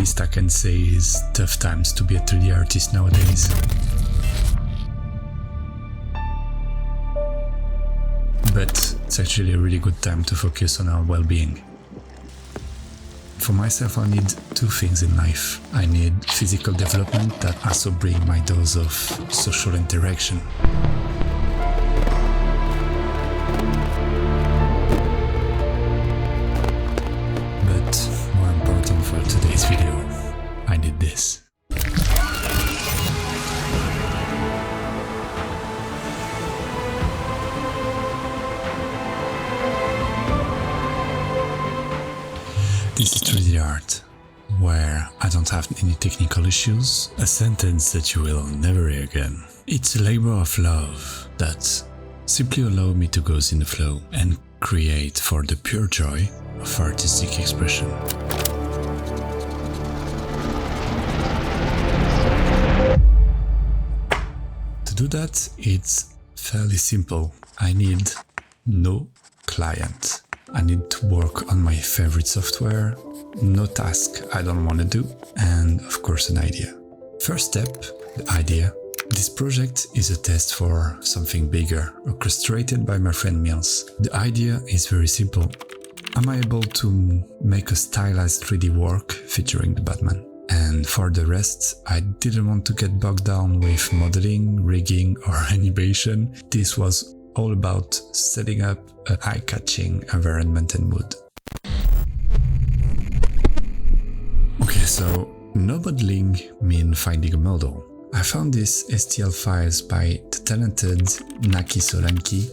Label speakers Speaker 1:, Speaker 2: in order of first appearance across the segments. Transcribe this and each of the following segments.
Speaker 1: least I can say is tough times to be a 3D artist nowadays. But it's actually a really good time to focus on our well-being. For myself, I need two things in life. I need physical development that also bring my dose of social interaction. But more important for today's video, I need this. This is 3D art, where I don't have any technical issues, a sentence that you will never hear again. It's a labor of love that simply allows me to go in the flow and create for the pure joy of artistic expression. To do that, it's fairly simple. I need no client. I need to work on my favorite software, no task I don't want to do, and of course an idea. First step, the idea. This project is a test for something bigger, orchestrated by my friend Mills. The idea is very simple. Am I able to make a stylized 3D work featuring the Batman? And for the rest, I didn't want to get bogged down with modeling, rigging or animation. This was all about setting up an eye-catching environment and mood. Okay, so no modeling means finding a model. I found these STL files by the talented Naki Solanki,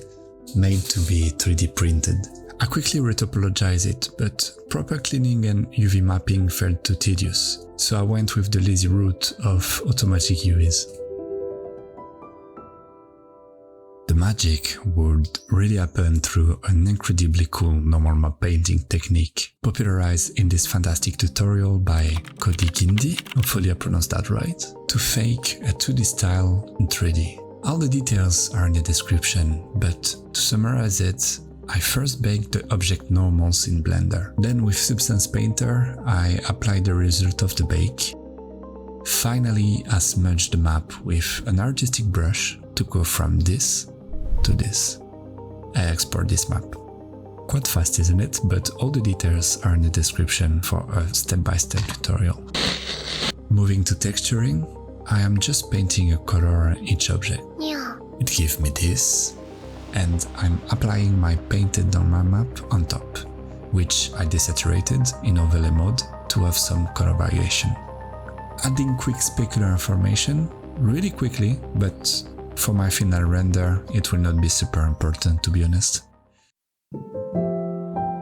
Speaker 1: made to be 3D printed. I quickly retopologized it, but proper cleaning and UV mapping felt too tedious, so I went with the lazy route of automatic UVs. The magic would really happen through an incredibly cool normal map painting technique, popularized in this fantastic tutorial by Cody Gindi, hopefully I pronounced that right, to fake a 2D style in 3D. All the details are in the description, but to summarize it, I first baked the object normals in Blender. Then with Substance Painter, I applied the result of the bake. Finally, I smudged the map with an artistic brush to go from this to this. I export this map. Quite fast, isn't it? But all the details are in the description for a step-by-step tutorial. Moving to texturing, I am just painting a color on each object. Yeah. It gives me this, and I'm applying my painted normal map on top, which I desaturated in overlay mode to have some color variation. Adding quick specular information really quickly, but for my final render, it will not be super important, to be honest.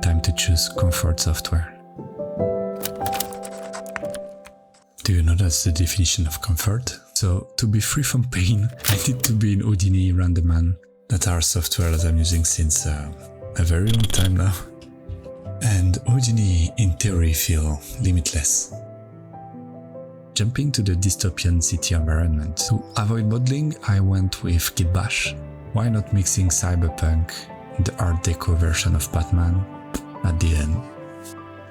Speaker 1: Time to choose comfort software. Do you know that's the definition of comfort? So, to be free from pain, I need to be in Houdini and Renderman. That are software that I'm using since a very long time now. And Houdini, in theory, feel limitless. Jumping to the dystopian city environment. To avoid modeling, I went with Kit Bash. Why not mixing cyberpunk, the Art Deco version of Batman, at the end.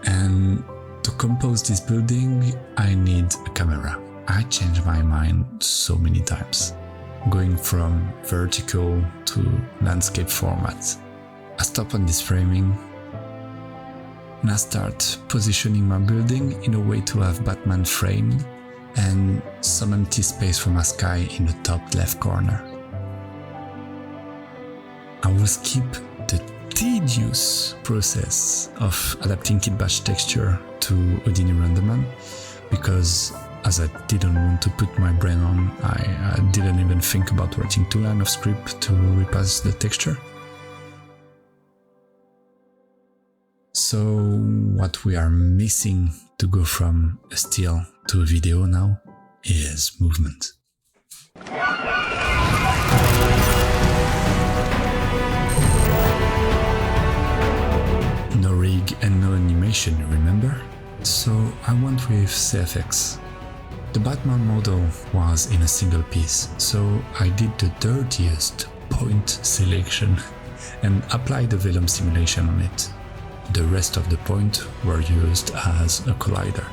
Speaker 1: And to compose this building, I need a camera. I changed my mind so many times, going from vertical to landscape format. I stop on this framing and I start positioning my building in a way to have Batman framed and some empty space for my sky in the top left corner. I will skip the tedious process of adapting Kit Bash texture to Houdini Renderman because as I didn't want to put my brain on, I didn't even think about writing 2 lines of script to repass the texture. So what we are missing to go from a still to a video now is movement. No rig and no animation, remember? So I went with CFX. The Batman model was in a single piece, so I did the dirtiest point selection and applied the Vellum simulation on it. The rest of the points were used as a collider.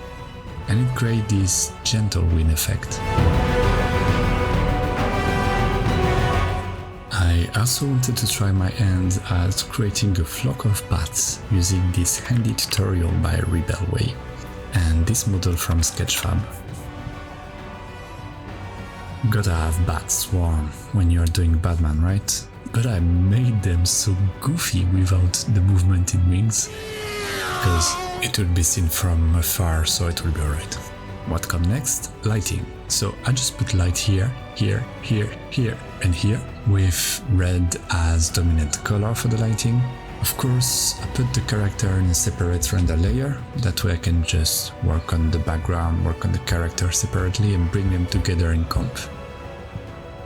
Speaker 1: and it creates this gentle wind effect. I also wanted to try my hand at creating a flock of bats using this handy tutorial by Rebel and this model from Sketchfab. Gotta have bats swarm when you're doing Batman, right? But I made them so goofy without the movement in wings, because it will be seen from afar, so it will be alright. What comes next? Lighting. So I just put light here, here, here, here, and here, with red as dominant color for the lighting. Of course, I put the character in a separate render layer, that way I can just work on the background, work on the character separately and bring them together in comp.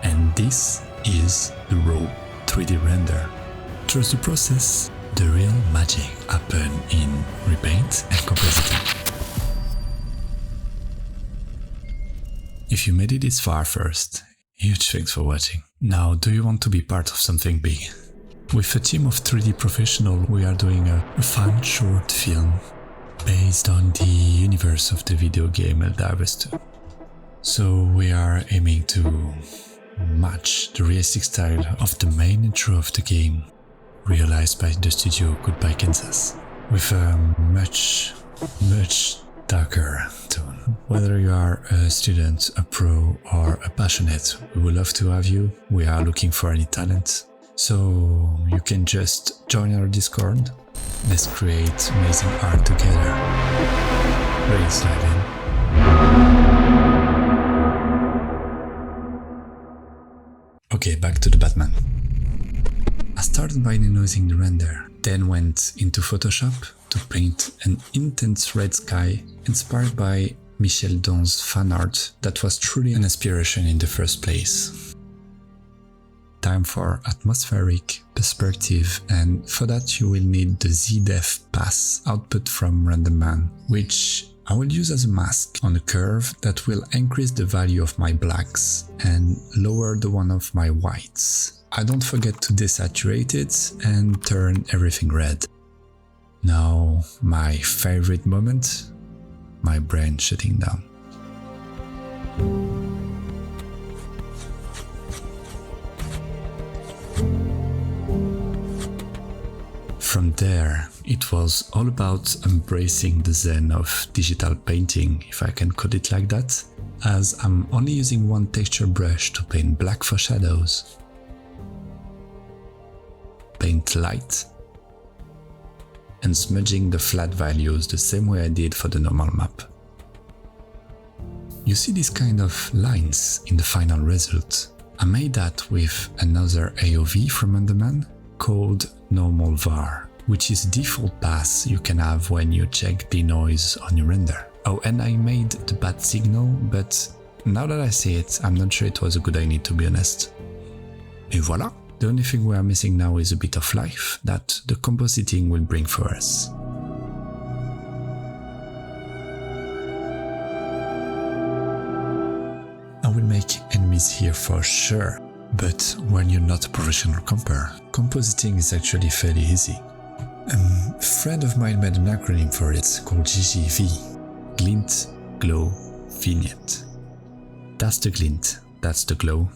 Speaker 1: And this is the raw 3D render. Trust the process, the real magic happens in Repaint and Compositing. If you made it this far first, huge thanks for watching. Now, do you want to be part of something big? With a team of 3D professionals, we are doing a fun short film based on the universe of the video game Helldivers 2. So we are aiming to match the realistic style of the main intro of the game, realized by the studio Goodbye Kansas, with a much darker tone. Whether you are a student, a pro or a passionate, we would love to have you. We are looking for any talent. So you can just join our Discord. Let's create amazing art together. Ready to slide in? Okay, back to the Batman. I started by denoising the render, then went into Photoshop to paint an intense red sky inspired by Michel Don's fan art that was truly an inspiration in the first place. Time for atmospheric perspective, and for that you will need the ZDef pass output from Renderman, which I will use as a mask on a curve that will increase the value of my blacks and lower the one of my whites. I don't forget to desaturate it and turn everything red. Now, my favorite moment, my brain shutting down. From there, it was all about embracing the zen of digital painting, if I can call it like that, as I'm only using one texture brush to paint black for shadows, paint light, and smudging the flat values the same way I did for the normal map. You see these kind of lines in the final result. I made that with another AOV from Renderman called Normal Var, which is the default pass you can have when you check the noise on your render. Oh, and I made the bat signal, but now that I see it, I'm not sure it was a good idea, to be honest. Et voilà! The only thing we are missing now is a bit of life that the compositing will bring for us. I will make enemies here for sure, but when you're not a professional comper, compositing is actually fairly easy. A friend of mine made an acronym for it called GGV, Glint, Glow, Vignette. That's the glint, that's the glow,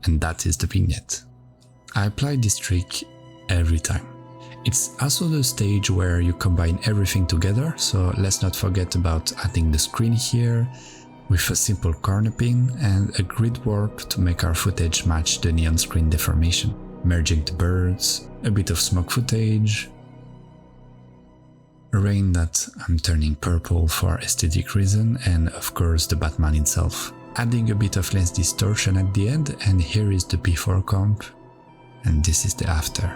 Speaker 1: and that is the vignette. I apply this trick every time. It's also the stage where you combine everything together, so let's not forget about adding the screen here with a simple corner pin and a grid warp to make our footage match the neon screen deformation, merging the birds, a bit of smoke footage, a rain that I'm turning purple for aesthetic reason, and of course the Batman himself. Adding a bit of lens distortion at the end, and here is the before comp, and this is the after.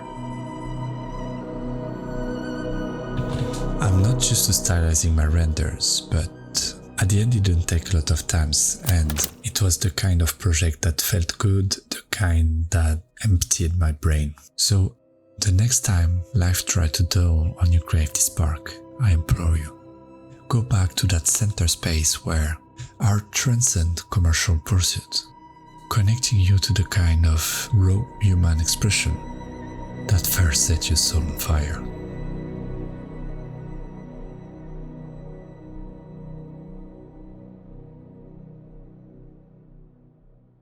Speaker 1: I'm not used to stylizing my renders, but at the end it didn't take a lot of times, and it was the kind of project that felt good, the kind that emptied my brain. So the next time life tries to dull on your creative spark, I implore you, go back to that center space where our transcend commercial pursuit, connecting you to the kind of raw human expression that first set your soul on fire.